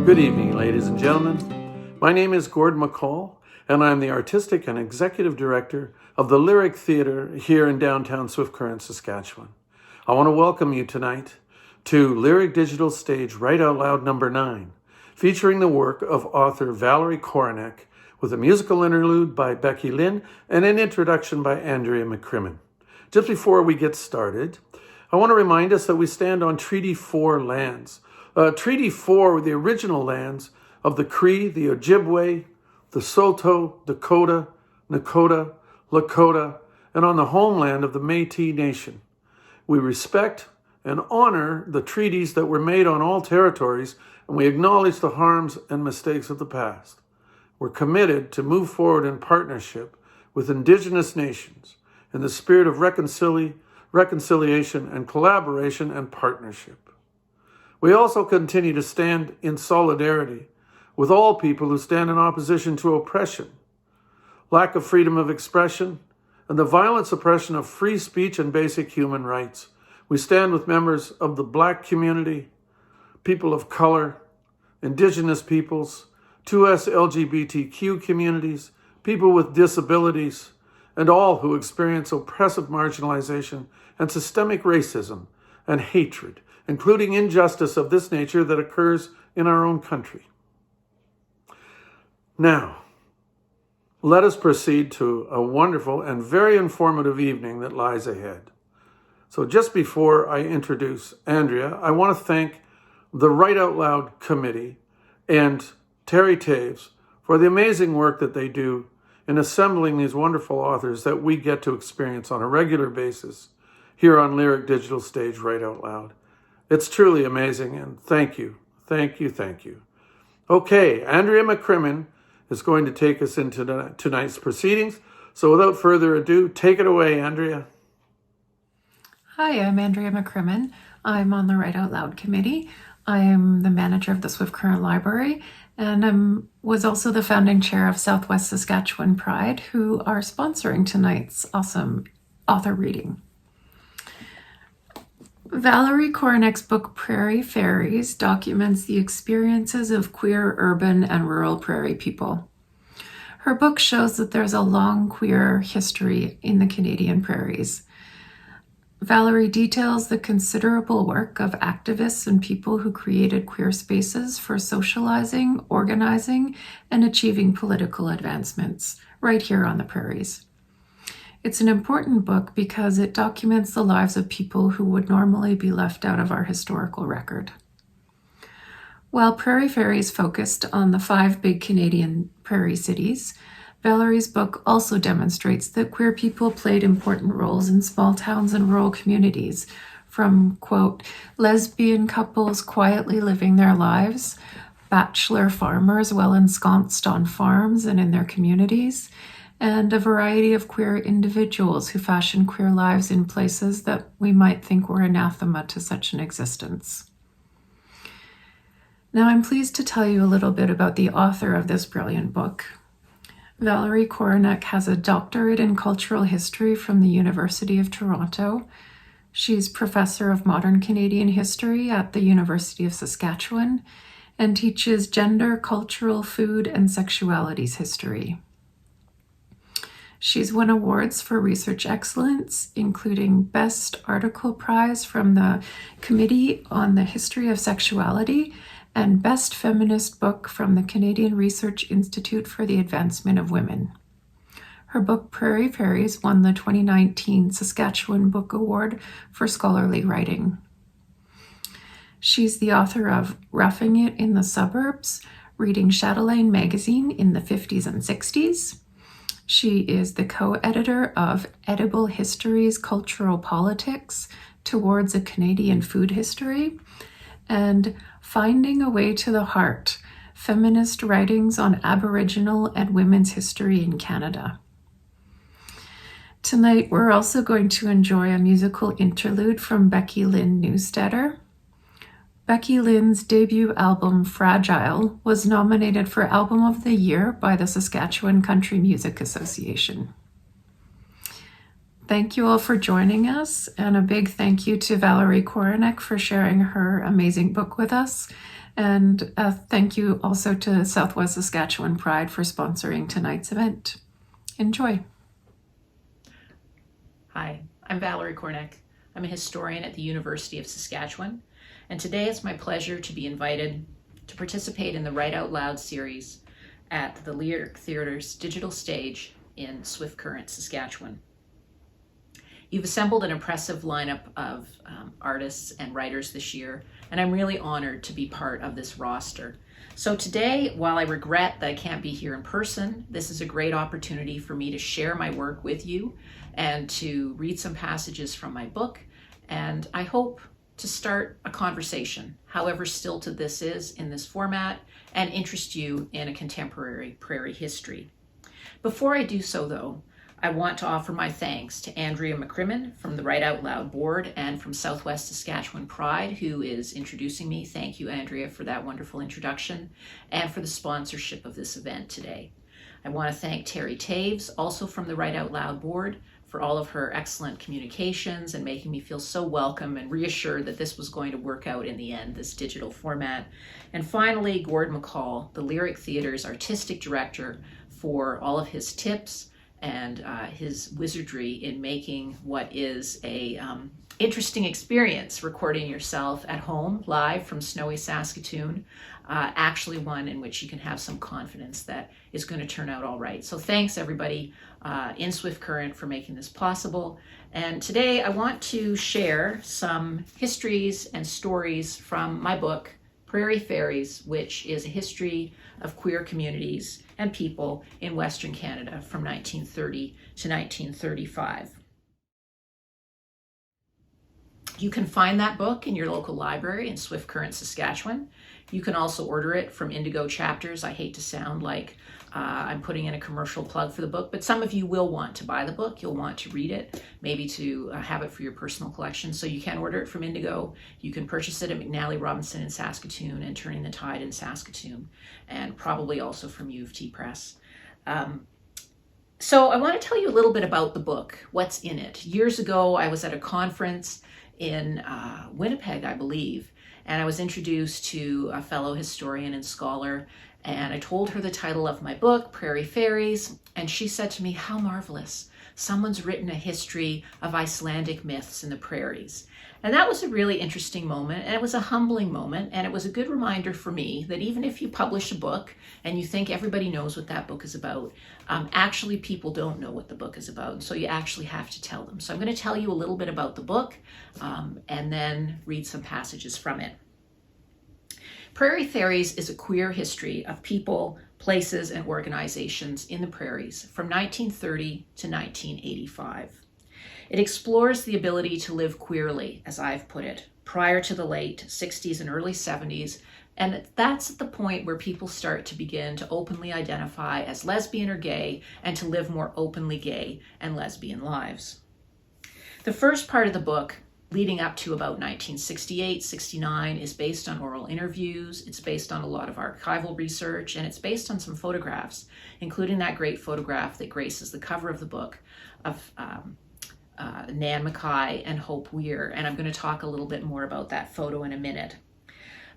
Good evening, ladies and gentlemen. My name is Gordon McCall, and I'm the Artistic and Executive Director of the Lyric Theatre here in downtown Swift Current, Saskatchewan. I want to welcome you tonight to Lyric Digital Stage Write Out Loud number 9, featuring the work of author Valerie Korinek, with a musical interlude by Becky Lynn and an introduction by Andrea McCrimmon. Just before we get started, I want to remind us that we stand on Treaty 4 lands. Treaty 4 were the original lands of the Cree, the Ojibwe, the Saulteaux, Dakota, Nakota, Lakota, and on the homeland of the Métis Nation. We respect and honor the treaties that were made on all territories, and we acknowledge the harms and mistakes of the past. We're committed to move forward in partnership with Indigenous nations in the spirit of reconciliation and collaboration and partnership. We also continue to stand in solidarity with all people who stand in opposition to oppression, lack of freedom of expression, and the violent suppression of free speech and basic human rights. We stand with members of the Black community, people of color, Indigenous peoples, 2S LGBTQ communities, people with disabilities, and all who experience oppressive marginalization and systemic racism and hatred, including injustice of this nature that occurs in our own country. Now, let us proceed to a wonderful and very informative evening that lies ahead. So just before I introduce Andrea, I want to thank the Write Out Loud Committee and Terry Taves for the amazing work that they do in assembling these wonderful authors that we get to experience on a regular basis here on Lyric Digital Stage Write Out Loud. It's truly amazing, and thank you. Okay, Andrea McCrimmon is going to take us into tonight's proceedings. So without further ado, take it away, Andrea. Hi, I'm Andrea McCrimmon. I'm on the Write Out Loud Committee. I am the manager of the Swift Current Library, and I was also the founding chair of Southwest Saskatchewan Pride, who are sponsoring tonight's awesome author reading. Valerie Korinek's book, Prairie Fairies, documents the experiences of queer urban and rural prairie people. Her book shows that there's a long queer history in the Canadian prairies. Valerie details the considerable work of activists and people who created queer spaces for socializing, organizing, and achieving political advancements right here on the prairies. It's an important book because it documents the lives of people who would normally be left out of our historical record. While Prairie Fairies focused on the 5 big Canadian prairie cities, Valerie's book also demonstrates that queer people played important roles in small towns and rural communities, from, quote, lesbian couples quietly living their lives, bachelor farmers well ensconced on farms and in their communities, and a variety of queer individuals who fashion queer lives in places that we might think were anathema to such an existence. Now, I'm pleased to tell you a little bit about the author of this brilliant book. Valerie Korinek has a doctorate in cultural history from the University of Toronto. She's professor of modern Canadian history at the University of Saskatchewan and teaches gender, cultural, food, and sexualities history. She's won awards for research excellence, including Best Article Prize from the Committee on the History of Sexuality and Best Feminist Book from the Canadian Research Institute for the Advancement of Women. Her book, Prairie Fairies, won the 2019 Saskatchewan Book Award for Scholarly Writing. She's the author of Roughing It in the Suburbs, Reading Chatelaine magazine in the 50s and 60s. She is the co-editor of Edible Histories, Cultural Politics Towards a Canadian Food History, and Finding a Way to the Heart, Feminist Writings on Aboriginal and Women's History in Canada. Tonight, we're also going to enjoy a musical interlude from Becky Lynn Newsteader. Becky Lynn's debut album, Fragile, was nominated for Album of the Year by the Saskatchewan Country Music Association. Thank you all for joining us, and a big thank you to Valerie Korinek for sharing her amazing book with us. And thank you also to Southwest Saskatchewan Pride for sponsoring tonight's event. Enjoy. Hi, I'm Valerie Korinek. I'm a historian at the University of Saskatchewan, and today it's my pleasure to be invited to participate in the Write Out Loud series at the Lyric Theatre's digital stage in Swift Current, Saskatchewan. You've assembled an impressive lineup of artists and writers this year, and I'm really honored to be part of this roster. So today, while I regret that I can't be here in person, this is a great opportunity for me to share my work with you and to read some passages from my book, and I hope to start a conversation, however stilted this is in this format, and interest you in a contemporary prairie history. Before I do so, though, I want to offer my thanks to Andrea McCrimmon from the Write Out Loud board and from Southwest Saskatchewan Pride, who is introducing me. Thank you, Andrea, for that wonderful introduction and for the sponsorship of this event today. I want to thank Terry Taves, also from the Write Out Loud board, for all of her excellent communications and making me feel so welcome and reassured that this was going to work out in the end, this digital format. And finally, Gord McCall, the Lyric Theatre's artistic director, for all of his tips and his wizardry in making what is a interesting experience, recording yourself at home live from snowy Saskatoon, actually one in which you can have some confidence that is going to turn out all right. So thanks everybody in Swift Current for making this possible. And today I want to share some histories and stories from my book, Prairie Fairies, which is a history of queer communities and people in Western Canada from 1930 to 1935. You can find that book in your local library in Swift Current, Saskatchewan. You can also order it from Indigo Chapters. I hate to sound like I'm putting in a commercial plug for the book, but some of you will want to buy the book. You'll want to read it, maybe to have it for your personal collection. So you can order it from Indigo. You can purchase it at McNally Robinson in Saskatoon and Turning the Tide in Saskatoon, and probably also from U of T Press. So I want to tell you a little bit about the book, what's in it. Years ago, I was at a conference in Winnipeg, I believe, and I was introduced to a fellow historian and scholar, and I told her the title of my book, Prairie Fairies, and she said to me, "How marvelous. Someone's written a history of Icelandic myths in the prairies." And that was a really interesting moment, and it was a humbling moment, and it was a good reminder for me that even if you publish a book and you think everybody knows what that book is about, actually people don't know what the book is about, so you actually have to tell them. So I'm going to tell you a little bit about the book and then read some passages from it. Prairie Fairies is a queer history of people, places, and organizations in the prairies from 1930 to 1985. It explores the ability to live queerly, as I've put it, prior to the late 60s and early 70s, and that's at the point where people start to begin to openly identify as lesbian or gay and to live more openly gay and lesbian lives. The first part of the book, leading up to about 1968-69, is based on oral interviews, it's based on a lot of archival research, and it's based on some photographs, including that great photograph that graces the cover of the book of Nan Mackay and Hope Weir, and I'm going to talk a little bit more about that photo in a minute.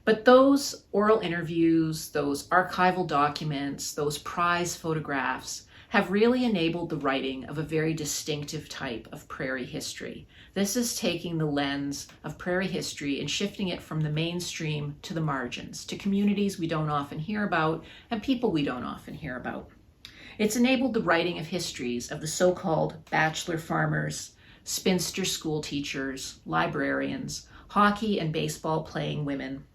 But those oral interviews, those archival documents, those prize photographs have really enabled the writing of a very distinctive type of prairie history. This is taking the lens of prairie history and shifting it from the mainstream to the margins, to communities we don't often hear about and people we don't often hear about. It's enabled the writing of histories of the so-called bachelor farmers, spinster school teachers, librarians, hockey and baseball playing women,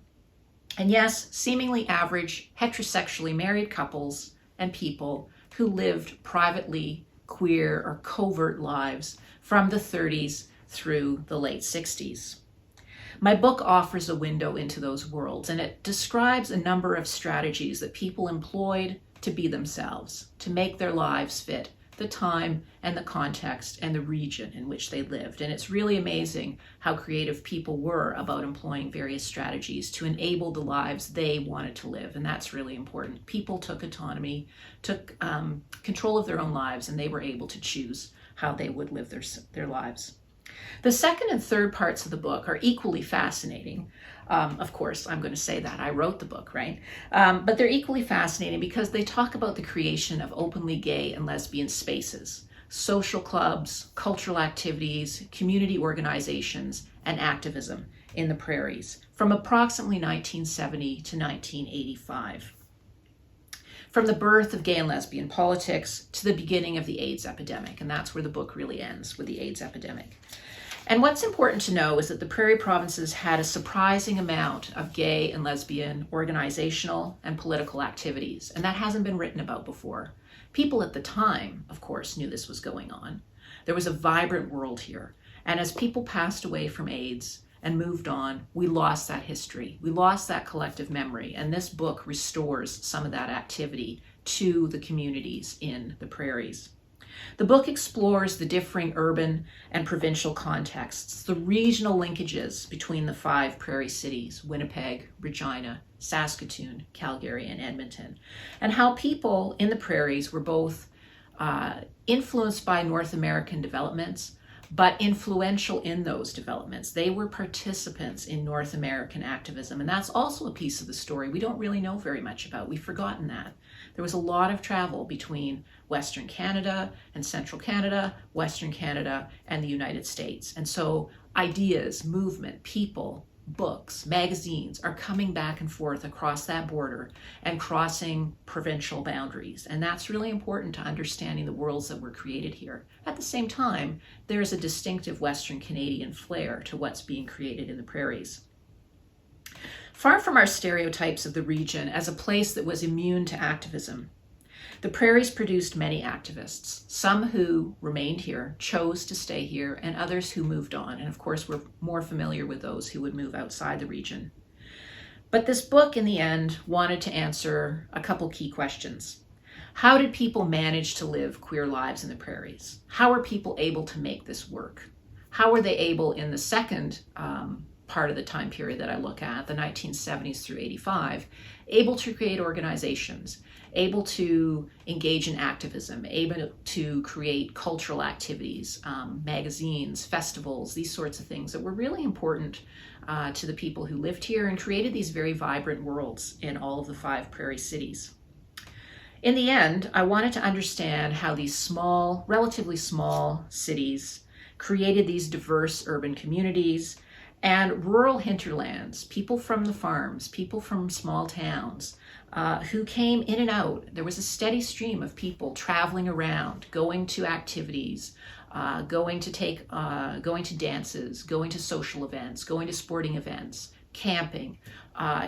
and yes, seemingly average heterosexually married couples and people who lived privately queer or covert lives from the 30s through the late 60s. My book offers a window into those worlds, and it describes a number of strategies that people employed to be themselves, to make their lives fit the time and the context and the region in which they lived. And it's really amazing how creative people were about employing various strategies to enable the lives they wanted to live. And that's really important. People took autonomy, took control of their own lives, and they were able to choose how they would live their lives. The second and third parts of the book are equally fascinating. Of course, I'm going to say that. I wrote the book, right? But they're equally fascinating because they talk about the creation of openly gay and lesbian spaces, social clubs, cultural activities, community organizations, and activism in the prairies from approximately 1970 to 1985. From the birth of gay and lesbian politics to the beginning of the AIDS epidemic, and that's where the book really ends, with the AIDS epidemic. And what's important to know is that the Prairie provinces had a surprising amount of gay and lesbian organizational and political activities, and that hasn't been written about before. People at the time, of course, knew this was going on. There was a vibrant world here, and as people passed away from AIDS and moved on, we lost that history. We lost that collective memory, and this book restores some of that activity to the communities in the prairies. The book explores the differing urban and provincial contexts, the regional linkages between the 5 prairie cities, Winnipeg, Regina, Saskatoon, Calgary, and Edmonton, and how people in the prairies were both influenced by North American developments, but influential in those developments. They were participants in North American activism, and that's also a piece of the story we don't really know very much about. We've forgotten that. There was a lot of travel between Western Canada and Central Canada, Western Canada, and the United States. And so ideas, movement, people, books, magazines are coming back and forth across that border and crossing provincial boundaries. And that's really important to understanding the worlds that were created here. At the same time, there's a distinctive Western Canadian flair to what's being created in the prairies. Far from our stereotypes of the region as a place that was immune to activism, the prairies produced many activists, some who remained here, chose to stay here, and others who moved on. And of course, we're more familiar with those who would move outside the region. But this book, in the end, wanted to answer a couple key questions. How did people manage to live queer lives in the prairies? How are people able to make this work? How were they able, in the second part of the time period that I look at, the 1970s through 85, able to create organizations, able to engage in activism, able to create cultural activities, magazines, festivals, these sorts of things that were really important to the people who lived here and created these very vibrant worlds in all of the 5 prairie cities. In the end, I wanted to understand how these small, relatively small cities created these diverse urban communities and rural hinterlands, people from the farms, people from small towns, who came in and out. There was a steady stream of people traveling around, going to activities, going to dances, going to social events, going to sporting events, camping,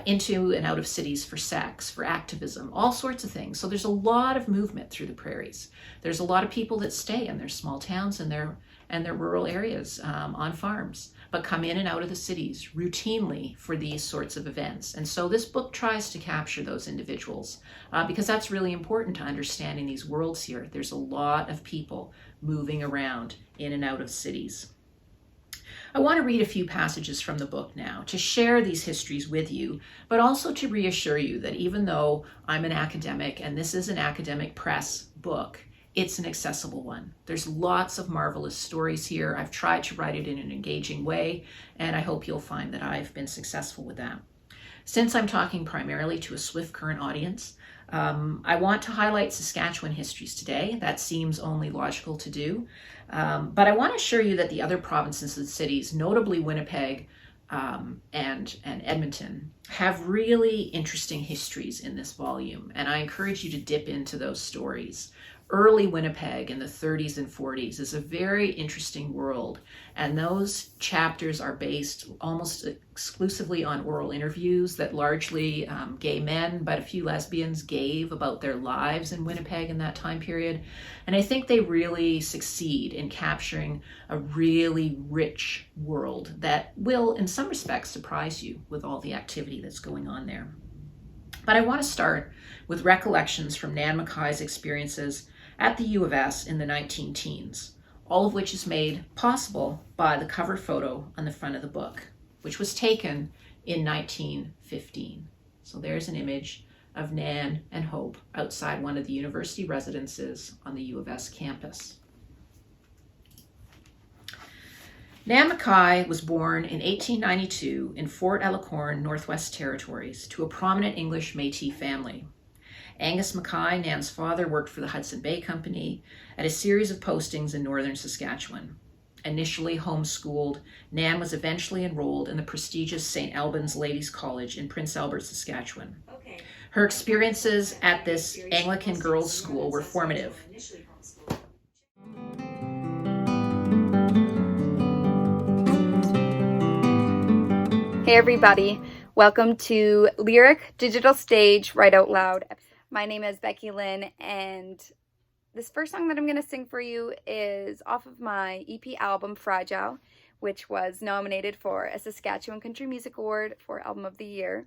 into and out of cities for sex, for activism, all sorts of things. So there's a lot of movement through the prairies. There's a lot of people that stay in their small towns and their rural areas on farms, but come in and out of the cities routinely for these sorts of events. And so this book tries to capture those individuals because that's really important to understanding these worlds here. There's a lot of people moving around in and out of cities. I want to read a few passages from the book now to share these histories with you, but also to reassure you that even though I'm an academic and this is an academic press book, it's an accessible one. There's lots of marvelous stories here. I've tried to write it in an engaging way, and I hope you'll find that I've been successful with that. Since I'm talking primarily to a Swift Current audience, I want to highlight Saskatchewan histories today. That seems only logical to do. But I want to assure you that the other provinces and cities, notably Winnipeg and Edmonton, have really interesting histories in this volume. And I encourage you to dip into those stories. Early Winnipeg in the 30s and 40s is a very interesting world, and those chapters are based almost exclusively on oral interviews that largely gay men, but a few lesbians gave about their lives in Winnipeg in that time period. And I think they really succeed in capturing a really rich world that will, in some respects, surprise you with all the activity that's going on there. But I want to start with recollections from Nan Mackay's experiences at the U of S in the 19-teens, all of which is made possible by the cover photo on the front of the book, which was taken in 1915. So there's an image of Nan and Hope outside one of the university residences on the U of S campus. Nan Mackay was born in 1892 in Fort Elacorn, Northwest Territories, to a prominent English Métis family. Angus Mackay, Nan's father, worked for the Hudson Bay Company at a series of postings in northern Saskatchewan. Initially homeschooled, Nan was eventually enrolled in the prestigious St. Albans Ladies' College in Prince Albert, Saskatchewan. Her experiences at this Anglican girls' school were formative. Hey everybody, welcome to Lyric Digital Stage Write Out Loud. My name is Becky Lynn, and this first song that I'm going to sing for you is off of my EP album, Fragile, which was nominated for a Saskatchewan Country Music Award for Album of the Year.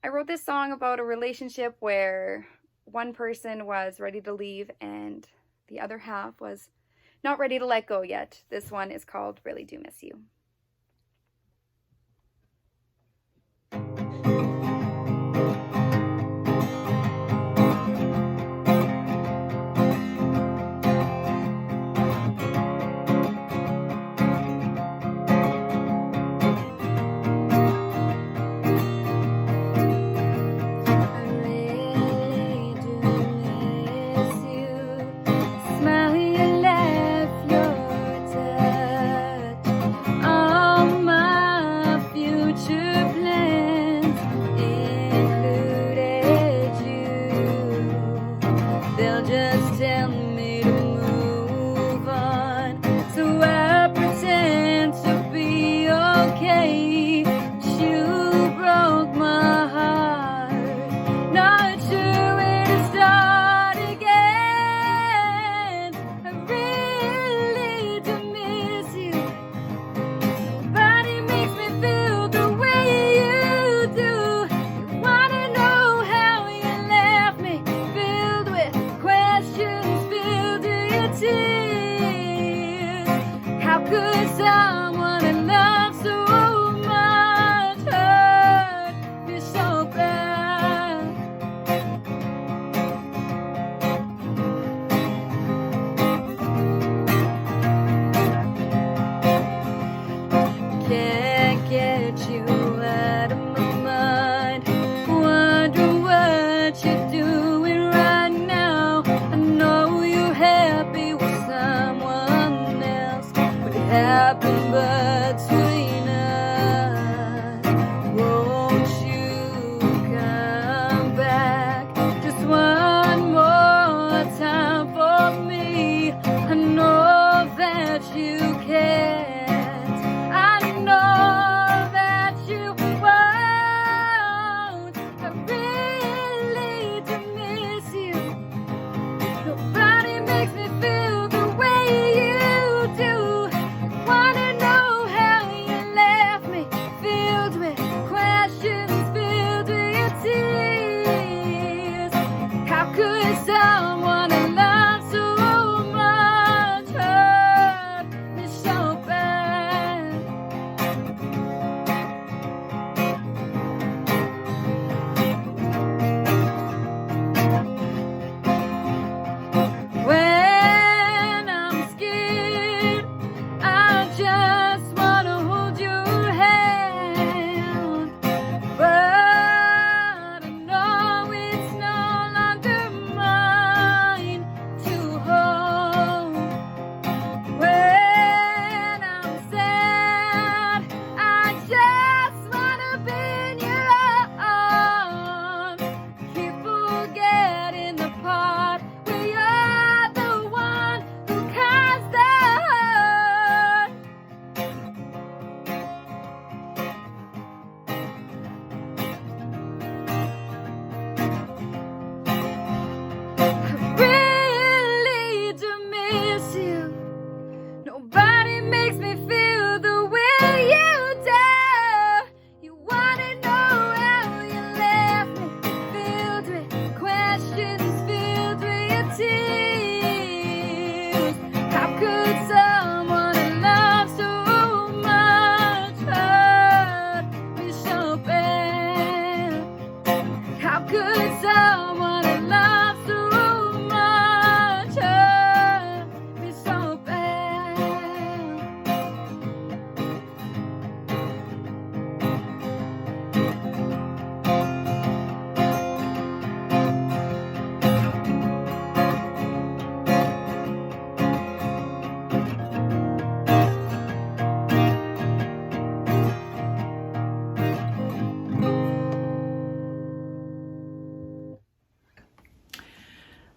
I wrote this song about a relationship where one person was ready to leave and the other half was not ready to let go yet. This one is called Really Do Miss You. All my future plans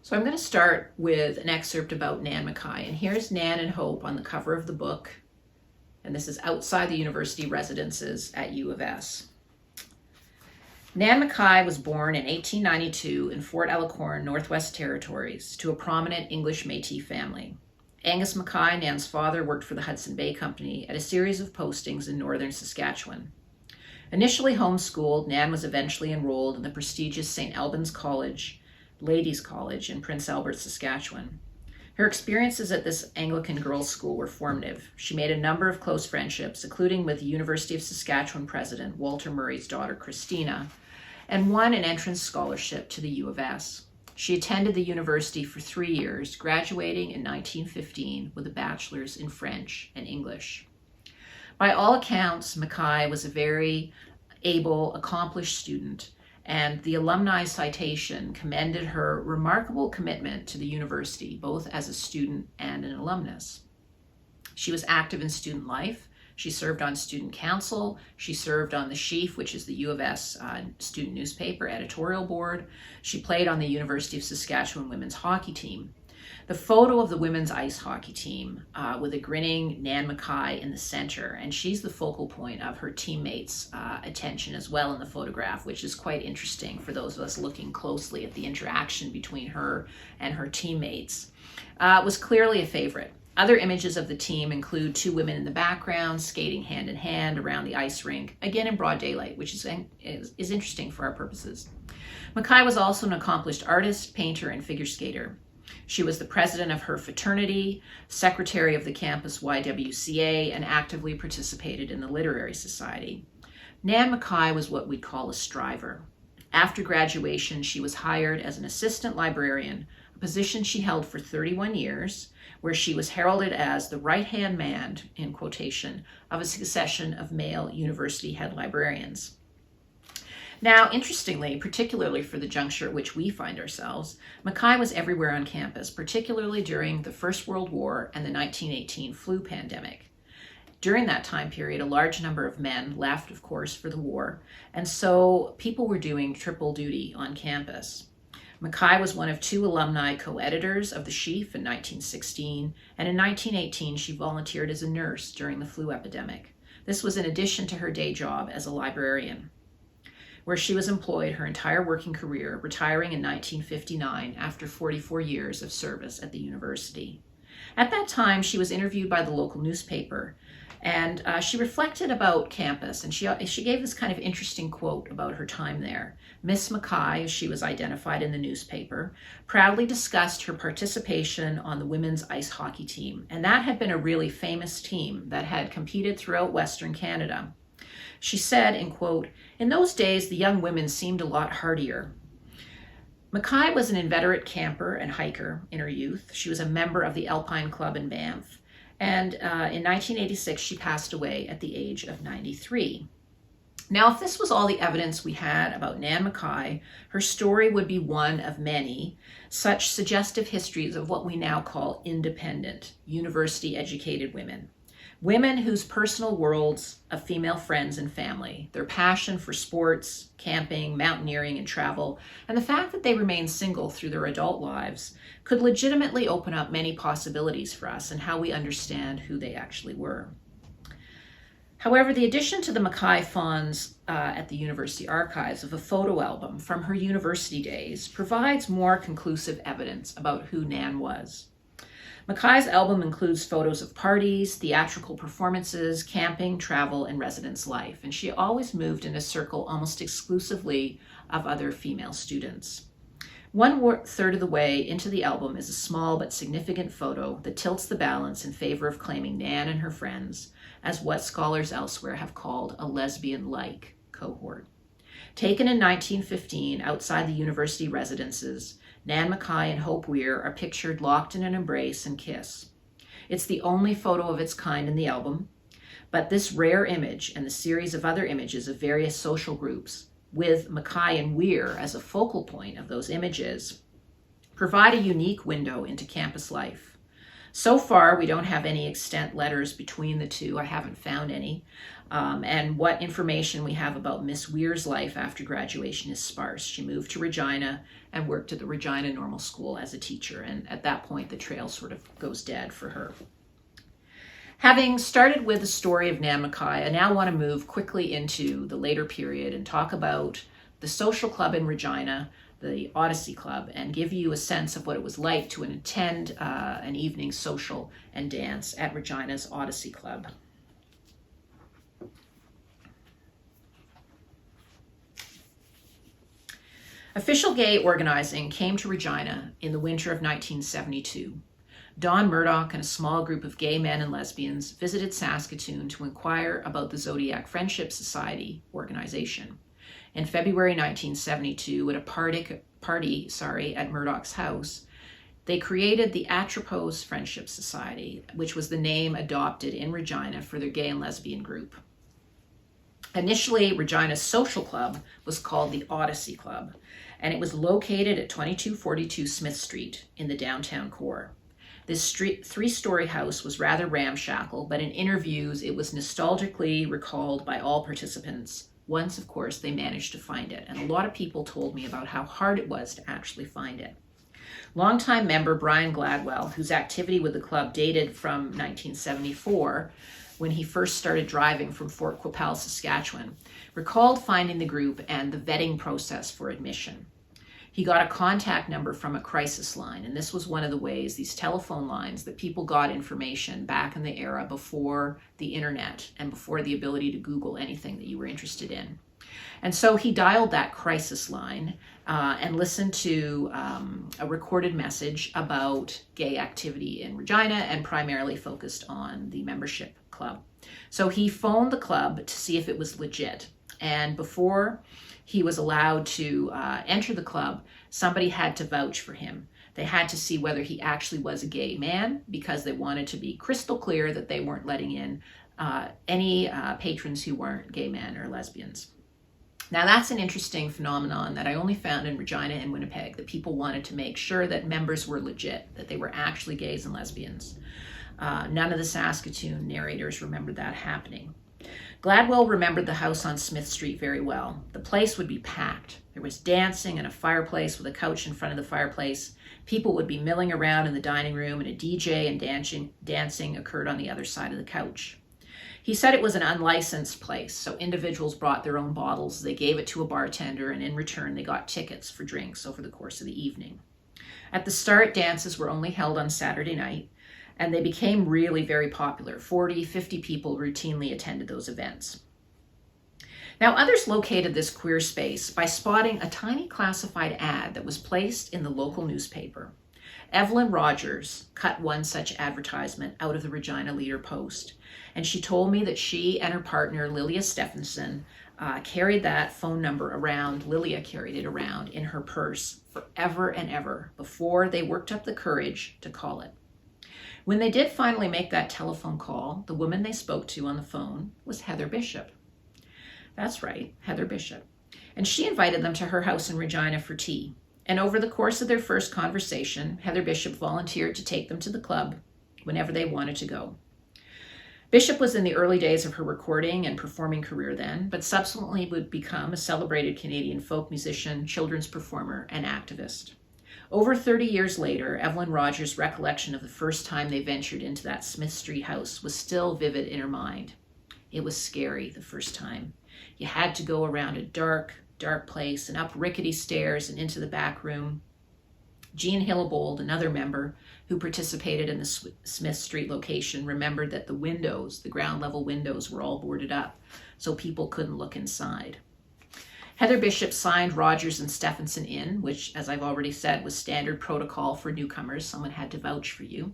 So I'm going to start with an excerpt about Nan Mackay. And here's Nan and Hope on the cover of the book. And this is outside the university residences at U of S. Nan Mackay was born in 1892 in Fort Elacorn, Northwest Territories, to a prominent English Métis family. Angus Mackay, Nan's father, worked for the Hudson Bay Company at a series of postings in northern Saskatchewan. Initially homeschooled, Nan was eventually enrolled in the prestigious St. Albans College, Ladies' College in Prince Albert, Saskatchewan. Her experiences at this Anglican girls' school were formative. She made a number of close friendships, including with the University of Saskatchewan president Walter Murray's daughter, Christina, and won an entrance scholarship to the U of S. She attended the university for 3 years, graduating in 1915 with a bachelor's in French and English. By all accounts, Mackay was a very able, accomplished student, and the alumni citation commended her remarkable commitment to the university, both as a student and an alumnus. She was active in student life. She served on student council. She served on the Sheaf, which is the U of S student newspaper editorial board. She played on the University of Saskatchewan women's hockey team. The photo of the women's ice hockey team with a grinning Nan Mackay in the center, and she's the focal point of her teammates' attention as well in the photograph, which is quite interesting for those of us looking closely at the interaction between her and her teammates, was clearly a favorite. Other images of the team include 2 women in the background skating hand in hand around the ice rink, again in broad daylight, which is interesting for our purposes. Mackay was also an accomplished artist, painter, and figure skater. She was the president of her fraternity, secretary of the campus YWCA, and actively participated in the Literary Society. Nan Mackay was what we'd call a striver. After graduation, she was hired as an assistant librarian, a position she held for 31 years, where she was heralded as the right-hand man, in quotation, of a succession of male university head librarians. Now, interestingly, particularly for the juncture at which we find ourselves, Mackay was everywhere on campus, particularly during the First World War and the 1918 flu pandemic. During that time period, a large number of men left, of course, for the war, and so people were doing triple duty on campus. Mackay was one of 2 alumni co-editors of the Sheaf in 1916, and in 1918 she volunteered as a nurse during the flu epidemic. This was in addition to her day job as a librarian, where she was employed her entire working career, retiring in 1959 after 44 years of service at the university. At that time, she was interviewed by the local newspaper, and she reflected about campus, and she gave this kind of interesting quote about her time there. Miss Mackay, as she was identified in the newspaper, proudly discussed her participation on the women's ice hockey team, and that had been a really famous team that had competed throughout Western Canada. She said, in quote, "In those days, the young women seemed a lot hardier." Mackay was an inveterate camper and hiker in her youth. She was a member of the Alpine Club in Banff. And in 1986, she passed away at the age of 93. Now, if this was all the evidence we had about Nan Mackay, her story would be one of many such suggestive histories of what we now call independent, university-educated women. Women whose personal worlds of female friends and family, their passion for sports, camping, mountaineering, and travel, and the fact that they remained single through their adult lives could legitimately open up many possibilities for us and how we understand who they actually were. However, the addition to the Mackay funds at the university archives of a photo album from her university days provides more conclusive evidence about who Nan was. Mackay's album includes photos of parties, theatrical performances, camping, travel, and residence life, and she always moved in a circle almost exclusively of other female students. 1/3 of the way into the album is a small but significant photo that tilts the balance in favor of claiming Nan and her friends as what scholars elsewhere have called a lesbian-like cohort. Taken in 1915 outside the university residences, Nan Mackay and Hope Weir are pictured locked in an embrace and kiss. It's the only photo of its kind in the album, but this rare image and the series of other images of various social groups, with Mackay and Weir as a focal point of those images, provide a unique window into campus life. So far, we don't have any extant letters between the two. I haven't found any. And what information we have about Miss Weir's life after graduation is sparse. She moved to Regina and worked at the Regina Normal School as a teacher. And at that point, the trail sort of goes dead for her. Having started with the story of Namakai, I now want to move quickly into the later period and talk about the social club in Regina, the Odyssey Club, and give you a sense of what it was like to attend an evening social and dance at Regina's Odyssey Club. Official gay organizing came to Regina in the winter of 1972. Don Murdoch and a small group of gay men and lesbians visited Saskatoon to inquire about the Zodiac Friendship Society organization. In February 1972, at a party at Murdoch's house, they created the Atropos Friendship Society, which was the name adopted in Regina for their gay and lesbian group. Initially, Regina's social club was called the Odyssey Club, and it was located at 2242 Smith Street in the downtown core. This three-story house was rather ramshackle, but in interviews, it was nostalgically recalled by all participants. Once, of course, they managed to find it, and a lot of people told me about how hard it was to actually find it. Longtime member Brian Gladwell, whose activity with the club dated from 1974, when he first started driving from Fort Qu'Appelle, Saskatchewan, recalled finding the group and the vetting process for admission. He got a contact number from a crisis line, and this was one of the ways, these telephone lines, that people got information back in the era before the internet and before the ability to Google anything that you were interested in. And so he dialed that crisis line and listened to a recorded message about gay activity in Regina and primarily focused on the membership club. So he phoned the club to see if it was legit. And before he was allowed to enter the club, somebody had to vouch for him. They had to see whether he actually was a gay man, because they wanted to be crystal clear that they weren't letting in any patrons who weren't gay men or lesbians. Now that's an interesting phenomenon that I only found in Regina and Winnipeg, that people wanted to make sure that members were legit, that they were actually gays and lesbians. None of the Saskatoon narrators remembered that happening. Gladwell remembered the house on Smith Street very well. The place would be packed. There was dancing and a fireplace with a couch in front of the fireplace. People would be milling around in the dining room, and a DJ and dancing occurred on the other side of the couch. He said it was an unlicensed place, so individuals brought their own bottles. They gave it to a bartender, and in return they got tickets for drinks over the course of the evening. At the start, dances were only held on Saturday night, and they became really very popular. 40, 50 people routinely attended those events. Now, others located this queer space by spotting a tiny classified ad that was placed in the local newspaper. Evelyn Rogers cut one such advertisement out of the Regina Leader Post, and she told me that she and her partner, Lilia Stephenson, carried that phone number around. Lilia carried it around in her purse forever and ever before they worked up the courage to call it. When they did finally make that telephone call, the woman they spoke to on the phone was Heather Bishop. That's right, Heather Bishop. And she invited them to her house in Regina for tea. And over the course of their first conversation, Heather Bishop volunteered to take them to the club whenever they wanted to go. Bishop was in the early days of her recording and performing career then, but subsequently would become a celebrated Canadian folk musician, children's performer, and activist. Over 30 years later, Evelyn Rogers' recollection of the first time they ventured into that Smith Street house was still vivid in her mind. It was scary the first time. You had to go around a dark place and up rickety stairs and into the back room. Jean Hillebold, another member who participated in the Smith Street location, remembered that the windows, the ground level windows, were all boarded up, so people couldn't look inside. Heather Bishop signed Rogers and Stephenson in, which, as I've already said, was standard protocol for newcomers. Someone had to vouch for you.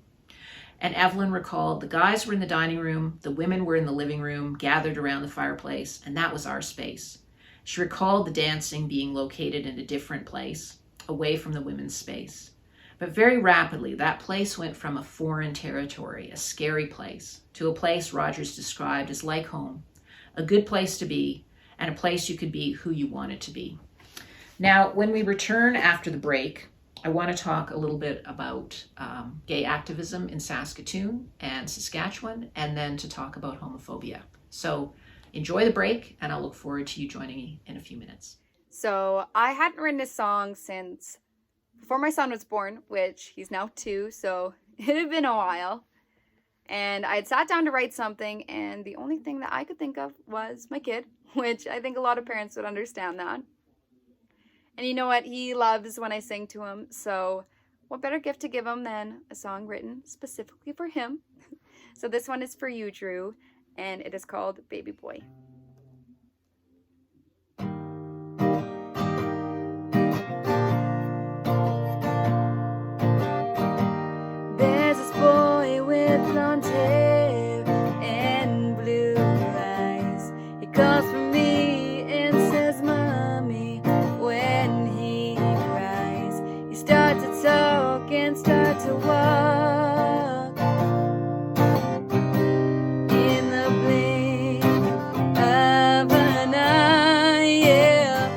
And Evelyn recalled, the guys were in the dining room, the women were in the living room, gathered around the fireplace, and that was our space. She recalled the dancing being located in a different place, away from the women's space. But very rapidly, that place went from a foreign territory, a scary place, to a place Rogers described as like home, a good place to be, and a place you could be who you wanted to be. Now, when we return after the break, I want to talk a little bit about gay activism in Saskatoon and Saskatchewan, and then to talk about homophobia. So enjoy the break, and I'll look forward to you joining me in a few minutes. So I hadn't written a song since before my son was born, which he's now 2, so it had been a while. And I had sat down to write something, and the only thing that I could think of was my kid, which I think a lot of parents would understand that. And you know what? He loves when I sing to him, so what better gift to give him than a song written specifically for him? So this one is for you, Drew, and it is called Baby Boy. There's this boy with blonde hair and blue eyes. He calls for me and says, "Mommy," when he cries. He starts to talk and start to walk in the blink of an eye. Yeah,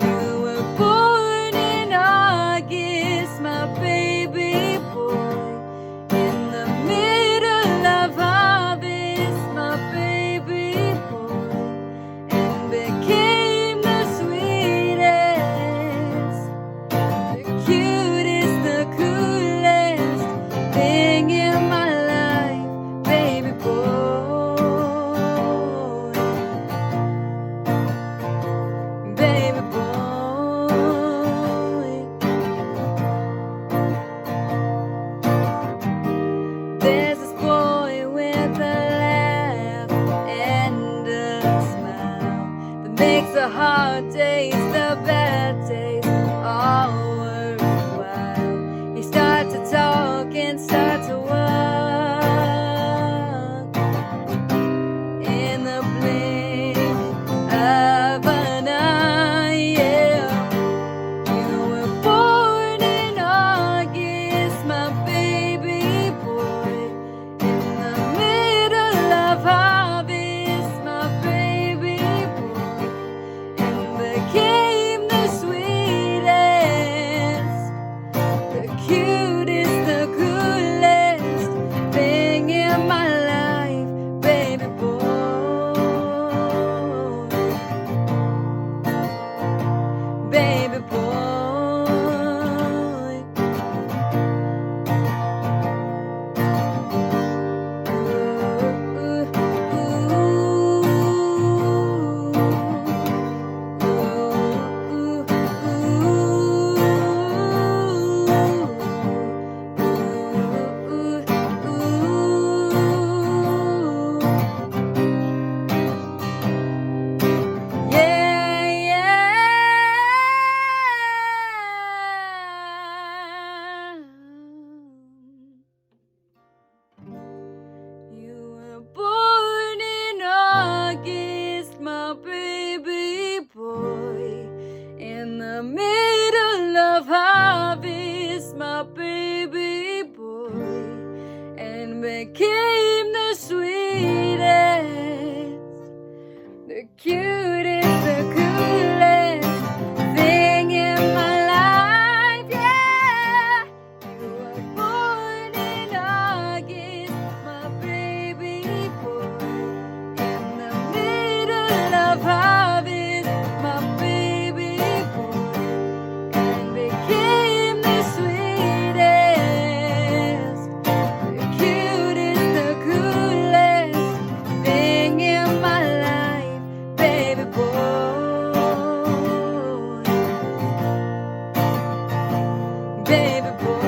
you were born in August, my baby boy. In the middle of harvest, my baby boy, and became the sweetest, the cutest, the coolest thing in my life, baby boy, baby boy. There's this boy with a laugh and a smile that makes the hard days, the bad days, all worthwhile. He starts to talk and starts to walk in the blink of an eye. Yeah, you were born in August, my baby boy. In the middle of harvest, my baby boy, and became the sweetest, the cutest, the coolest thing in my life, baby boy, baby boy. You were born in August, my baby boy. In the middle of harvest, my baby boy, and became the sweetest, the cutest, the coolest thing in my life. Yeah, you were born in August, my baby boy. In the middle of harvest, my baby boy, and became the sweetest, the cutest, the coolest thing in my life, baby boy, baby boy.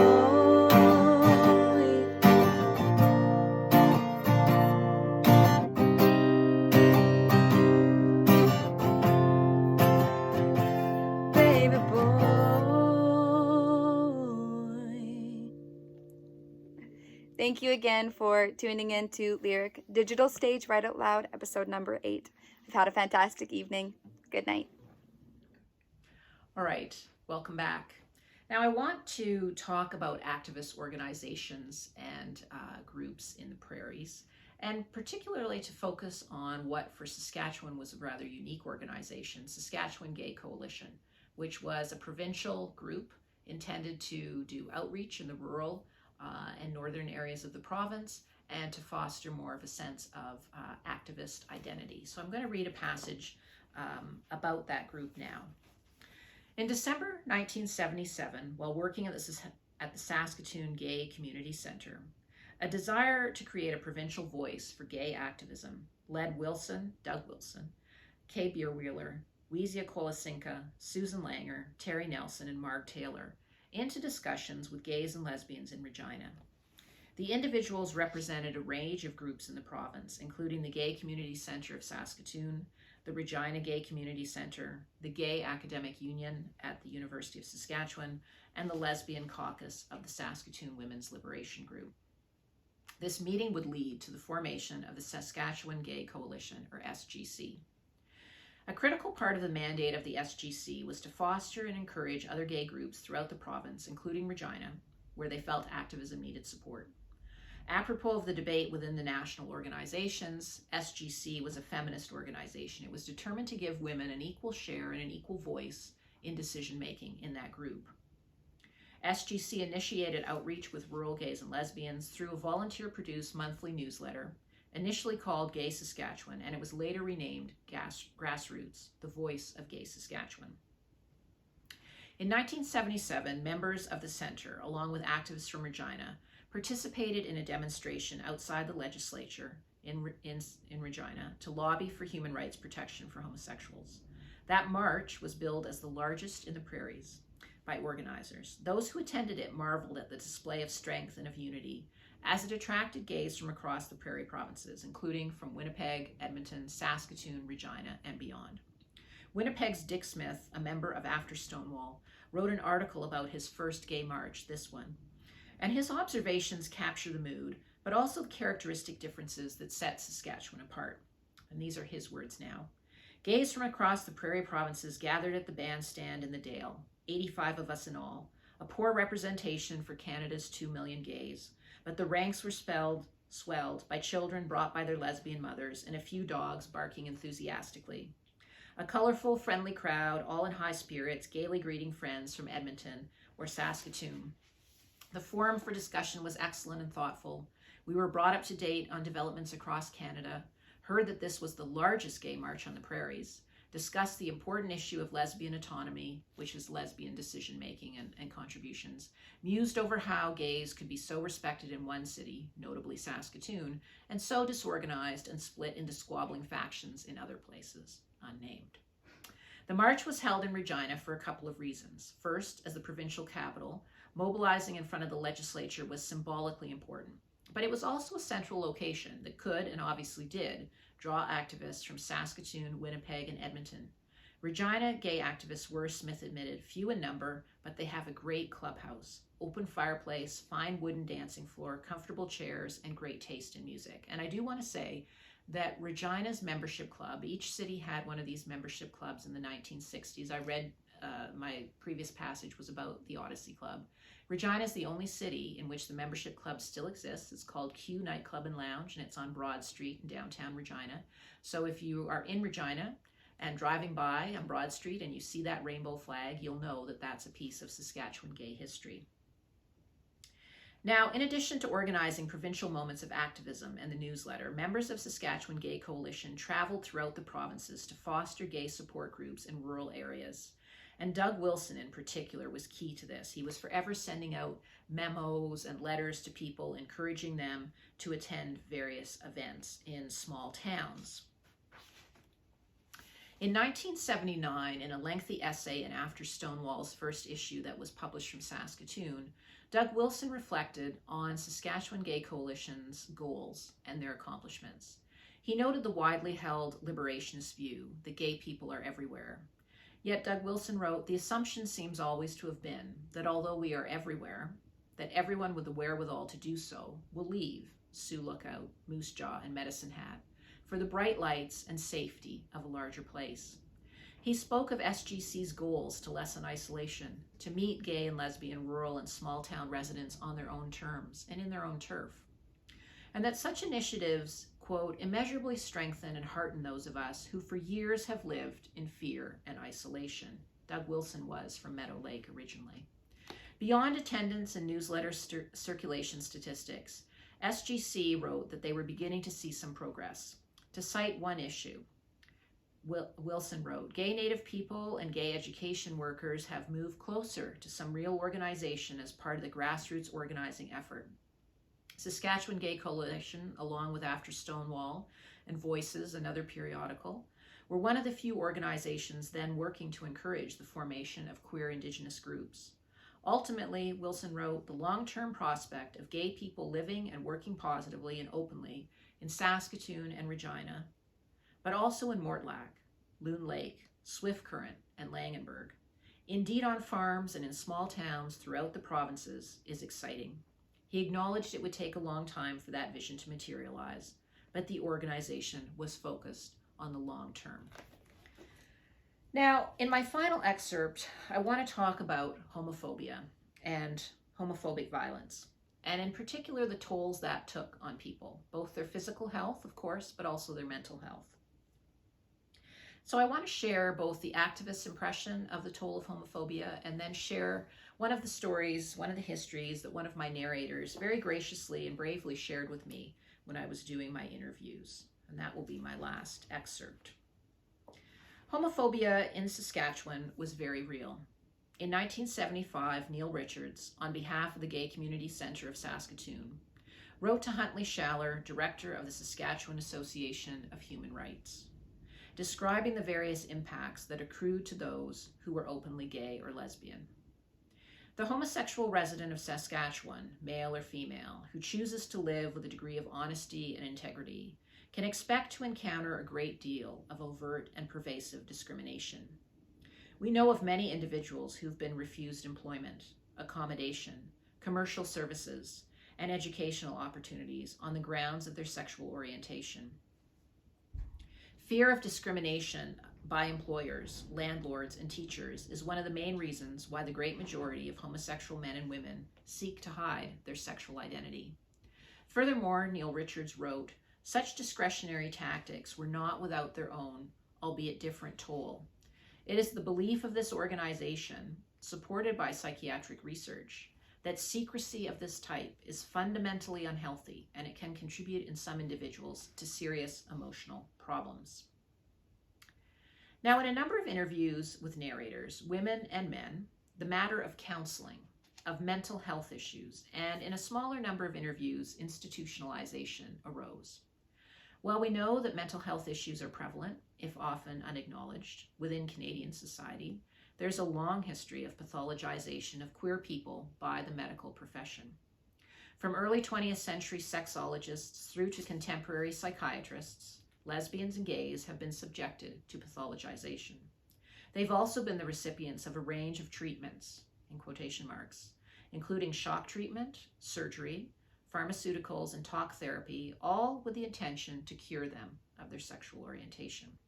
Baby boy. Thank you again for tuning in to Lyric Digital Stage Right Out Loud, episode number 8. I've had a fantastic evening. Good night. All right, welcome back. Now I want to talk about activist organizations and groups in the prairies, and particularly to focus on what for Saskatchewan was a rather unique organization, Saskatchewan Gay Coalition, which was a provincial group intended to do outreach in the rural and northern areas of the province and to foster more of a sense of activist identity. So I'm going to read a passage about that group now. In December 1977, while working at the Saskatoon Gay Community Centre, a desire to create a provincial voice for gay activism led Doug Wilson, Kay Beerwheeler, Weesia Kolasinka, Susan Langer, Terry Nelson, and Marg Taylor into discussions with gays and lesbians in Regina. The individuals represented a range of groups in the province, including the Gay Community Centre of Saskatoon, the Regina Gay Community Centre, the Gay Academic Union at the University of Saskatchewan, and the Lesbian Caucus of the Saskatoon Women's Liberation Group. This meeting would lead to the formation of the Saskatchewan Gay Coalition, or SGC. A critical part of the mandate of the SGC was to foster and encourage other gay groups throughout the province, including Regina, where they felt activism needed support. Apropos of the debate within the national organizations, SGC was a feminist organization. It was determined to give women an equal share and an equal voice in decision-making in that group. SGC initiated outreach with rural gays and lesbians through a volunteer-produced monthly newsletter, initially called Gay Saskatchewan, and it was later renamed Grassroots, the Voice of Gay Saskatchewan. In 1977, members of the Centre, along with activists from Regina, participated in a demonstration outside the legislature in Regina to lobby for human rights protection for homosexuals. That march was billed as the largest in the prairies by organizers. Those who attended it marveled at the display of strength and of unity, as it attracted gays from across the prairie provinces, including from Winnipeg, Edmonton, Saskatoon, Regina, and beyond. Winnipeg's Dick Smith, a member of After Stonewall, wrote an article about his first gay march, this one, and his observations capture the mood, but also the characteristic differences that set Saskatchewan apart. And these are his words now. Gays from across the prairie provinces gathered at the bandstand in the Dale, 85 of us in all, a poor representation for Canada's 2 million gays, but the ranks were swelled by children brought by their lesbian mothers and a few dogs barking enthusiastically. A colorful, friendly crowd, all in high spirits, gaily greeting friends from Edmonton or Saskatoon. The forum for discussion was excellent and thoughtful. We were brought up to date on developments across Canada, heard that this was the largest gay march on the prairies, discussed the important issue of lesbian autonomy, which is lesbian decision-making and contributions, mused over how gays could be so respected in one city, notably Saskatoon, and so disorganized and split into squabbling factions in other places, unnamed. The march was held in Regina for a couple of reasons. First, as the provincial capital, mobilizing in front of the legislature was symbolically important, but it was also a central location that could, and obviously did, draw activists from Saskatoon, Winnipeg, and Edmonton. Regina gay activists were, Smith admitted, few in number, but they have a great clubhouse, open fireplace, fine wooden dancing floor, comfortable chairs, and great taste in music. And I do want to say that Regina's membership club, each city had one of these membership clubs in the 1960s. I read my previous passage was about the Odyssey Club. Regina is the only city in which the membership club still exists. It's called Q Nightclub and Lounge, and it's on Broad Street in downtown Regina. So if you are in Regina and driving by on Broad Street and you see that rainbow flag, you'll know that that's a piece of Saskatchewan gay history. Now, in addition to organizing provincial moments of activism and the newsletter, members of Saskatchewan Gay Coalition traveled throughout the provinces to foster gay support groups in rural areas. And Doug Wilson in particular was key to this. He was forever sending out memos and letters to people, encouraging them to attend various events in small towns. In 1979, in a lengthy essay in After Stonewall's first issue that was published from Saskatoon, Doug Wilson reflected on Saskatchewan Gay Coalition's goals and their accomplishments. He noted the widely held liberationist view that gay people are everywhere. Yet Doug Wilson wrote, the assumption seems always to have been that although we are everywhere, that everyone with the wherewithal to do so will leave Sioux Lookout, Moose Jaw, and Medicine Hat for the bright lights and safety of a larger place. He spoke of SGC's goals to lessen isolation, to meet gay and lesbian rural and small town residents on their own terms and in their own turf, and that such initiatives, quote, immeasurably strengthen and hearten those of us who for years have lived in fear and isolation. Doug Wilson was from Meadow Lake originally. Beyond attendance and newsletter circulation statistics, SGC wrote that they were beginning to see some progress. To cite one issue, Wilson wrote, "Gay Native people and gay education workers have moved closer to some real organization as part of the grassroots organizing effort. Saskatchewan Gay Coalition, along with After Stonewall and Voices, another periodical, were one of the few organizations then working to encourage the formation of queer Indigenous groups. Ultimately," Wilson wrote, "the long-term prospect of gay people living and working positively and openly in Saskatoon and Regina, but also in Mortlach, Loon Lake, Swift Current, and Langenburg, indeed on farms and in small towns throughout the provinces, is exciting." He acknowledged it would take a long time for that vision to materialize, but the organization was focused on the long term. Now, in my final excerpt, I want to talk about homophobia and homophobic violence, and in particular the tolls that took on people, both their physical health, of course, but also their mental health. So I want to share both the activist impression of the toll of homophobia and then share one of the stories, one of the histories that one of my narrators very graciously and bravely shared with me when I was doing my interviews. And that will be my last excerpt. Homophobia in Saskatchewan was very real. In 1975, Neil Richards, on behalf of the Gay Community Centre of Saskatoon, wrote to Huntley Schaller, director of the Saskatchewan Association of Human Rights, describing the various impacts that accrued to those who were openly gay or lesbian. "The homosexual resident of Saskatchewan, male or female, who chooses to live with a degree of honesty and integrity can expect to encounter a great deal of overt and pervasive discrimination. We know of many individuals who've been refused employment, accommodation, commercial services, and educational opportunities on the grounds of their sexual orientation. Fear of discrimination by employers, landlords, and teachers is one of the main reasons why the great majority of homosexual men and women seek to hide their sexual identity." Furthermore, Neil Richards wrote, "Such discretionary tactics were not without their own, albeit different, toll. It is the belief of this organization, supported by psychiatric research, that secrecy of this type is fundamentally unhealthy and it can contribute in some individuals to serious emotional problems." Now, in a number of interviews with narrators, women and men, the matter of counseling, of mental health issues, and in a smaller number of interviews, institutionalization arose. While we know that mental health issues are prevalent, if often unacknowledged, within Canadian society, there's a long history of pathologization of queer people by the medical profession. From early 20th century sexologists through to contemporary psychiatrists, lesbians and gays have been subjected to pathologization. They've also been the recipients of a range of treatments, in quotation marks, including shock treatment, surgery, pharmaceuticals, and talk therapy, all with the intention to cure them of their sexual orientation.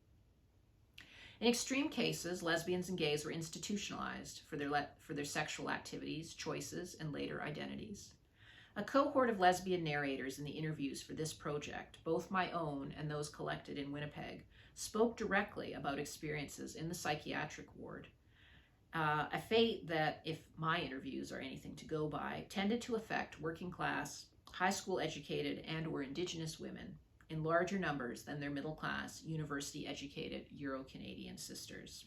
In extreme cases, lesbians and gays were institutionalized for their sexual activities, choices, and later identities. A cohort of lesbian narrators in the interviews for this project, both my own and those collected in Winnipeg, spoke directly about experiences in the psychiatric ward, a fate that, if my interviews are anything to go by, tended to affect working class, high school educated, and or Indigenous women in larger numbers than their middle class, university educated Euro-Canadian sisters.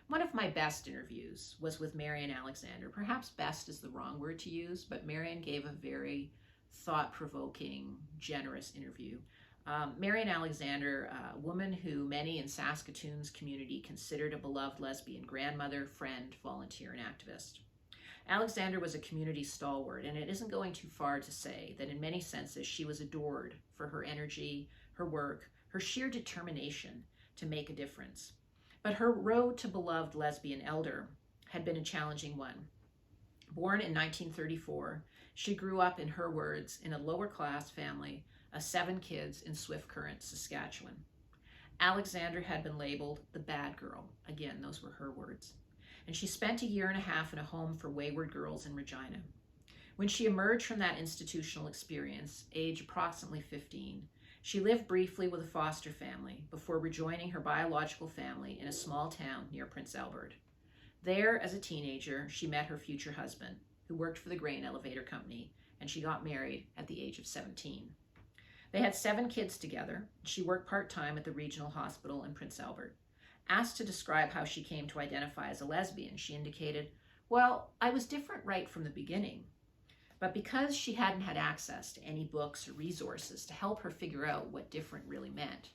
One of my best interviews was with Marian Alexander. Perhaps best is the wrong word to use, but Marian gave a very thought-provoking, generous interview. Marian Alexander, a woman who many in Saskatoon's community considered a beloved lesbian grandmother, friend, volunteer, and activist. Alexander was a community stalwart, and it isn't going too far to say that in many senses she was adored for her energy, her work, her sheer determination to make a difference. But her road to beloved lesbian elder had been a challenging one. Born in 1934, she grew up, in her words, in a lower-class family of 7 kids in Swift Current, Saskatchewan. Alexander had been labeled the bad girl. Again, those were her words. And she spent a year and a half in a home for wayward girls in Regina. When she emerged from that institutional experience, age approximately 15, she lived briefly with a foster family before rejoining her biological family in a small town near Prince Albert. There, as a teenager, she met her future husband, who worked for the grain elevator company, and she got married at the age of 17. They had 7 kids together. She worked part-time at the regional hospital in Prince Albert. Asked to describe how she came to identify as a lesbian, she indicated, "Well, I was different right from the beginning." But because she hadn't had access to any books or resources to help her figure out what different really meant,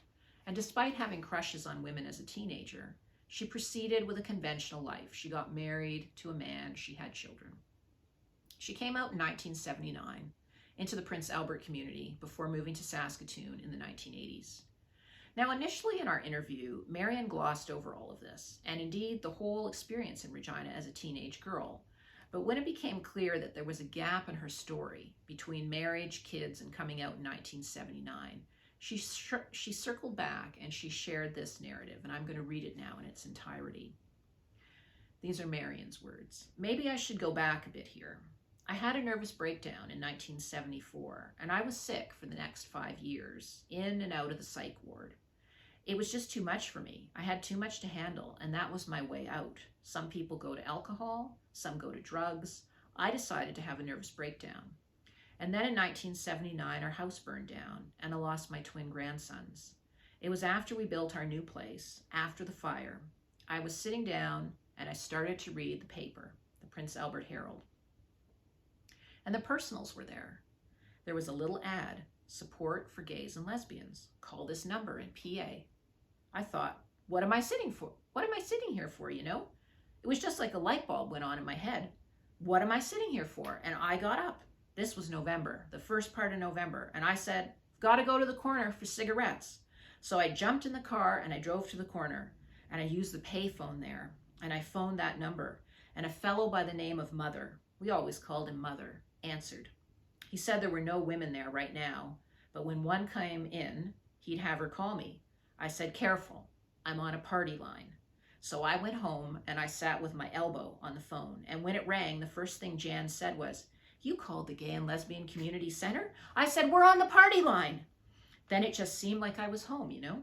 and despite having crushes on women as a teenager, she proceeded with a conventional life. She got married to a man, she had children. She came out in 1979 into the Prince Albert community before moving to Saskatoon in the 1980s. Now, initially in our interview, Marion glossed over all of this, and indeed the whole experience in Regina as a teenage girl. But when it became clear that there was a gap in her story between marriage, kids, and coming out in 1979, she circled back and she shared this narrative, and I'm going to read it now in its entirety. These are Marion's words. "Maybe I should go back a bit here. I had a nervous breakdown in 1974, and I was sick for the next 5 years, in and out of the psych ward. It was just too much for me. I had too much to handle, and that was my way out. Some people go to alcohol, some go to drugs. I decided to have a nervous breakdown. And then in 1979, our house burned down, and I lost my twin grandsons. It was after we built our new place, after the fire. I was sitting down, and I started to read the paper, the Prince Albert Herald. And the personals were there. There was a little ad, support for gays and lesbians. Call this number in PA. I thought, what am I sitting for? What am I sitting here for, you know? It was just like a light bulb went on in my head. What am I sitting here for? And I got up. This was November, the first part of November. And I said, got to go to the corner for cigarettes. So I jumped in the car and I drove to the corner. And I used the payphone there. And I phoned that number. And a fellow by the name of Mother, we always called him Mother, answered. He said there were no women there right now, but when one came in, he'd have her call me. I said, careful, I'm on a party line. So I went home and I sat with my elbow on the phone. And when it rang, the first thing Jan said was, you called the Gay and Lesbian Community Center? I said, we're on the party line. Then it just seemed like I was home, you know?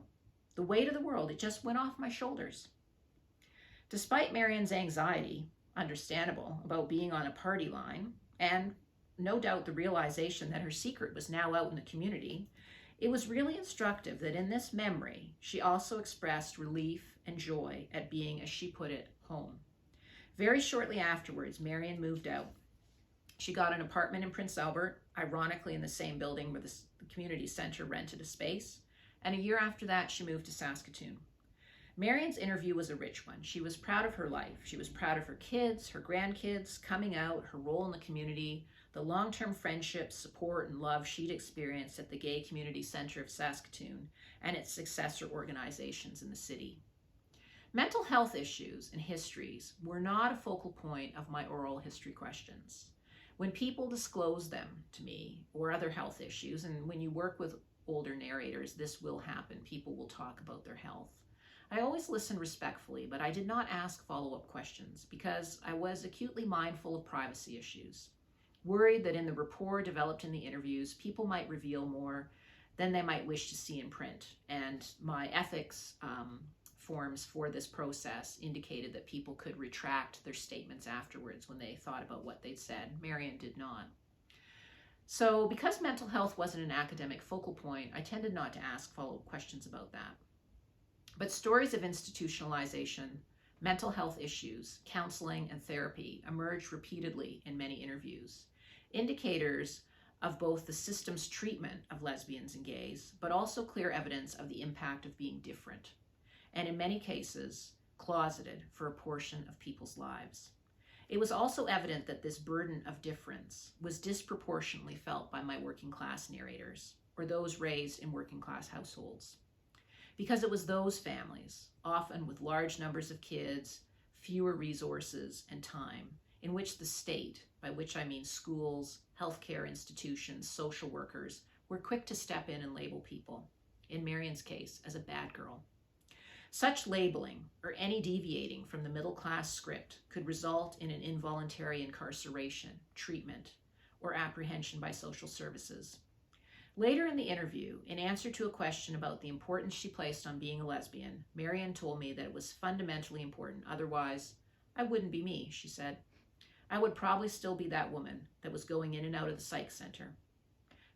The weight of the world, it just went off my shoulders. Despite Marion's anxiety, understandable, about being on a party line, and no doubt the realization that her secret was now out in the community, it was really instructive that in this memory, she also expressed relief and joy at being, as she put it, home. Very shortly afterwards, Marion moved out. She got an apartment in Prince Albert, ironically in the same building where the community center rented a space, and a year after that, she moved to Saskatoon. Marion's interview was a rich one. She was proud of her life. She was proud of her kids, her grandkids, coming out, her role in the community, the long-term friendships, support, and love she'd experienced at the Gay Community Center of Saskatoon and its successor organizations in the city. Mental health issues and histories were not a focal point of my oral history questions. When people disclose them to me, or other health issues, and when you work with older narrators, this will happen. People will talk about their health. I always listened respectfully, but I did not ask follow-up questions because I was acutely mindful of privacy issues, worried that in the rapport developed in the interviews, people might reveal more than they might wish to see in print. And my ethics forms for this process indicated that people could retract their statements afterwards when they thought about what they'd said. Marion did not. So because mental health wasn't an academic focal point, I tended not to ask follow-up questions about that. But stories of institutionalization, mental health issues, counseling, and therapy emerged repeatedly in many interviews, indicators of both the system's treatment of lesbians and gays, but also clear evidence of the impact of being different, and in many cases, closeted for a portion of people's lives. It was also evident that this burden of difference was disproportionately felt by my working class narrators, or those raised in working class households. Because it was those families, often with large numbers of kids, fewer resources and time, in which the state, by which I mean schools, healthcare institutions, social workers, were quick to step in and label people, in Marion's case, as a bad girl. Such labeling, or any deviating from the middle-class script, could result in an involuntary incarceration, treatment, or apprehension by social services. Later in the interview, in answer to a question about the importance she placed on being a lesbian, Marion told me that it was fundamentally important, otherwise I wouldn't be me, she said. I would probably still be that woman that was going in and out of the psych center.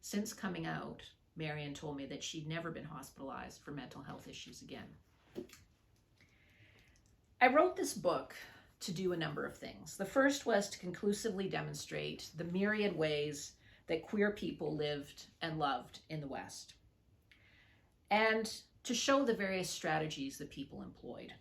Since coming out, Marion told me that she'd never been hospitalized for mental health issues again. I wrote this book to do a number of things. The first was to conclusively demonstrate the myriad ways that queer people lived and loved in the West, and to show the various strategies that people employed.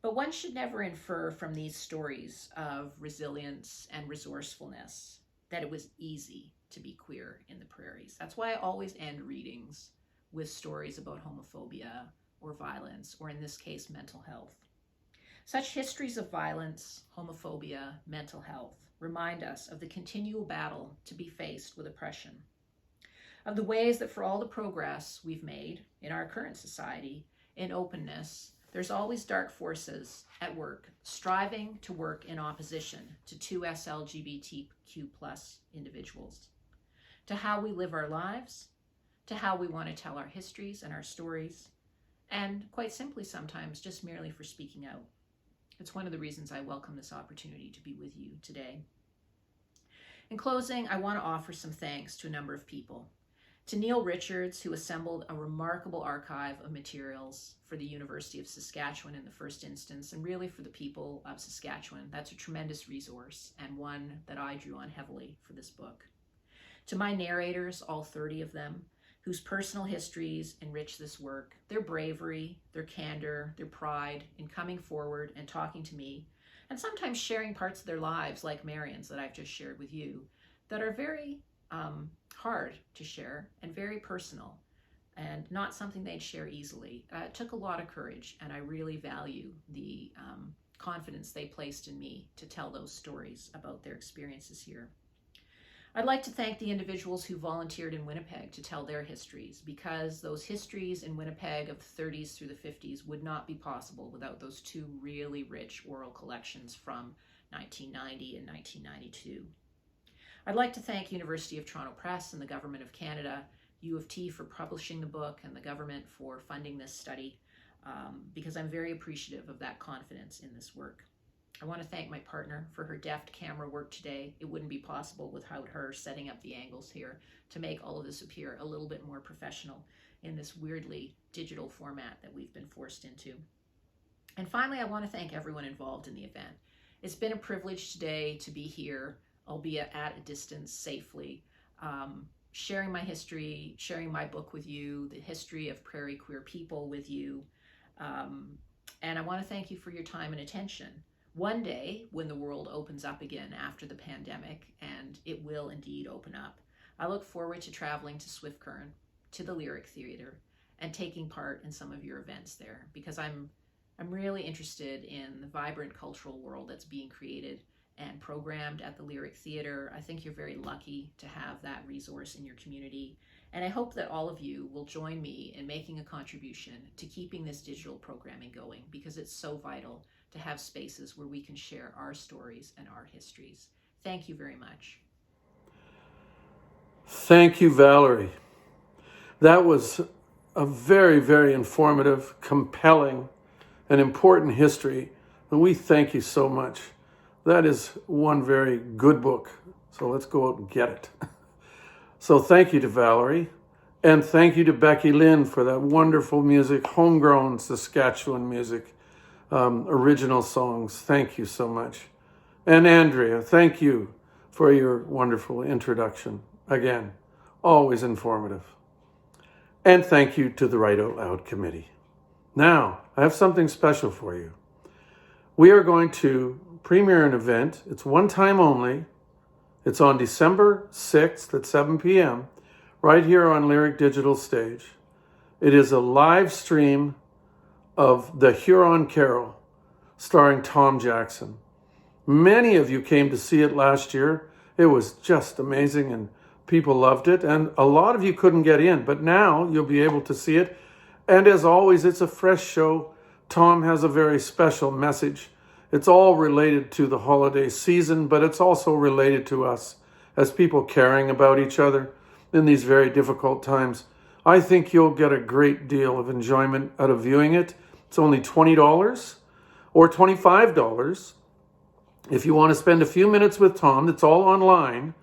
But one should never infer from these stories of resilience and resourcefulness that it was easy to be queer in the prairies. That's why I always end readings with stories about homophobia or violence, or in this case, mental health. Such histories of violence, homophobia, mental health remind us of the continual battle to be faced with oppression, of the ways that for all the progress we've made in our current society in openness, there's always dark forces at work, striving to work in opposition to 2S LGBTQ+ individuals, to how we live our lives, to how we want to tell our histories and our stories, and quite simply sometimes just merely for speaking out. It's one of the reasons I welcome this opportunity to be with you today. In closing, I want to offer some thanks to a number of people. To Neil Richards, who assembled a remarkable archive of materials for the University of Saskatchewan in the first instance, and really for the people of Saskatchewan. That's a tremendous resource, and one that I drew on heavily for this book. To my narrators, all 30 of them, whose personal histories enrich this work, their bravery, their candor, their pride in coming forward and talking to me, and sometimes sharing parts of their lives, like Marion's that I've just shared with you, that are very hard to share and very personal, and not something they'd share easily. It took a lot of courage, and I really value the confidence they placed in me to tell those stories about their experiences here. I'd like to thank the individuals who volunteered in Winnipeg to tell their histories, because those histories in Winnipeg of the 30s through the 50s would not be possible without those two really rich oral collections from 1990 and 1992. I'd like to thank University of Toronto Press and the Government of Canada, U of T for publishing the book, and the government for funding this study, because I'm very appreciative of that confidence in this work. I want to thank my partner for her deft camera work today. It wouldn't be possible without her setting up the angles here to make all of this appear a little bit more professional in this weirdly digital format that we've been forced into. And finally, I want to thank everyone involved in the event. It's been a privilege today to be here, albeit at a distance, safely, sharing my history, sharing my book with you, the history of prairie queer people with you. And I want to thank you for your time and attention. One day, when the world opens up again after the pandemic, and it will indeed open up, I look forward to traveling to Swift Current, to the Lyric Theatre, and taking part in some of your events there, because I'm really interested in the vibrant cultural world that's being created and programmed at the Lyric Theatre. I think you're very lucky to have that resource in your community, and I hope that all of you will join me in making a contribution to keeping this digital programming going, because it's so vital to have spaces where we can share our stories and our histories. Thank you very much. Thank you, Valerie. That was a very, very informative, compelling, and important history, and we thank you so much. That is one very good book, so let's go out and get it. So thank you to Valerie, and thank you to Becky Lynn for that wonderful music, homegrown Saskatchewan music. Original songs. Thank you so much. And Andrea, thank you for your wonderful introduction. Again, always informative. And thank you to the Write Out Loud Committee. Now, I have something special for you. We are going to premiere an event. It's one time only. It's on December 6th at 7 p.m. right here on Lyric Digital Stage. It is a live stream of the Huron Carol, starring Tom Jackson. Many of you came to see it last year. It was just amazing, and people loved it, and a lot of you couldn't get in, but now you'll be able to see it. And as always, it's a fresh show. Tom has a very special message. It's all related to the holiday season, but it's also related to us as people caring about each other in these very difficult times. I think you'll get a great deal of enjoyment out of viewing it. It's only $20 or $25 If you want to spend a few minutes with Tom, it's all online.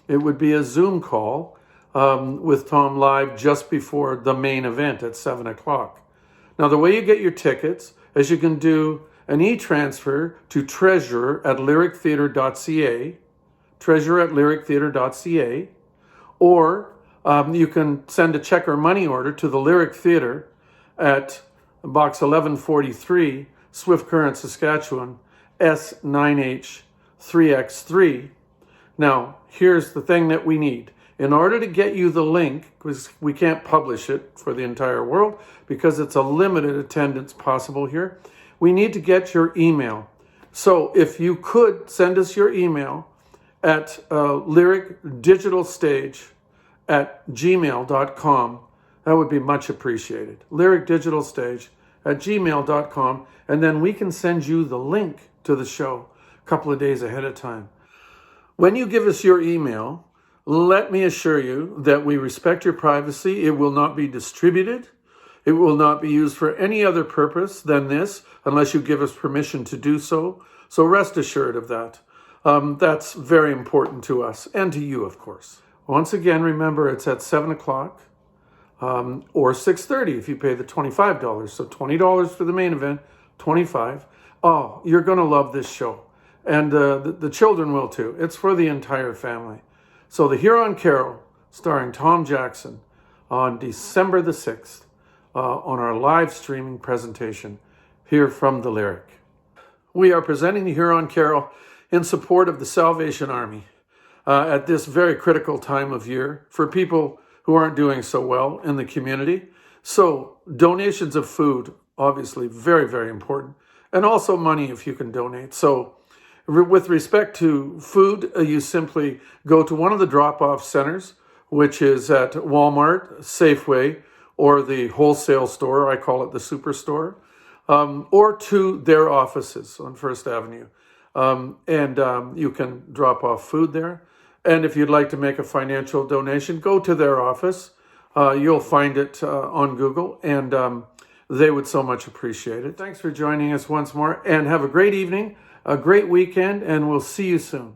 It would be a Zoom call with Tom live just before the main event at 7 o'clock. Now, the way you get your tickets is you can do an e-transfer to treasurer@lyrictheatre.ca, treasurer@lyrictheatre.ca, or you can send a check or money order to the Lyric Theatre at Box 1143, Swift Current, Saskatchewan, S9H3X3. Now, here's the thing that we need. In order to get you the link, because we can't publish it for the entire world because it's a limited attendance possible here, we need to get your email. So if you could send us your email at lyricdigitalstage@gmail.com, that would be much appreciated. lyricdigitalstage@gmail.com, and then we can send you the link to the show a couple of days ahead of time. When you give us your email, let me assure you that we respect your privacy. It will not be distributed. It will not be used for any other purpose than this, unless you give us permission to do so. So rest assured of that. That's very important to us and to you, of course. Once again, remember it's at 7 o'clock or 6:30 if you pay the $25. So $20 for the main event, $25. Oh, you're going to love this show. And the children will too. It's for the entire family. So the Huron Carol, starring Tom Jackson, on December the 6th, on our live streaming presentation here from the Lyric. We are presenting the Huron Carol in support of the Salvation Army at this very critical time of year for people who aren't doing so well in the community. So donations of food, obviously very, very important, and also money if you can donate. So with respect to food, you simply go to one of the drop-off centers, which is at Walmart, Safeway, or the wholesale store, I call it the superstore, or to their offices on First Avenue. You can drop off food there. And if you'd like to make a financial donation, go to their office. You'll find it on Google, and they would so much appreciate it. Thanks for joining us once more, and have a great evening, a great weekend, and we'll see you soon.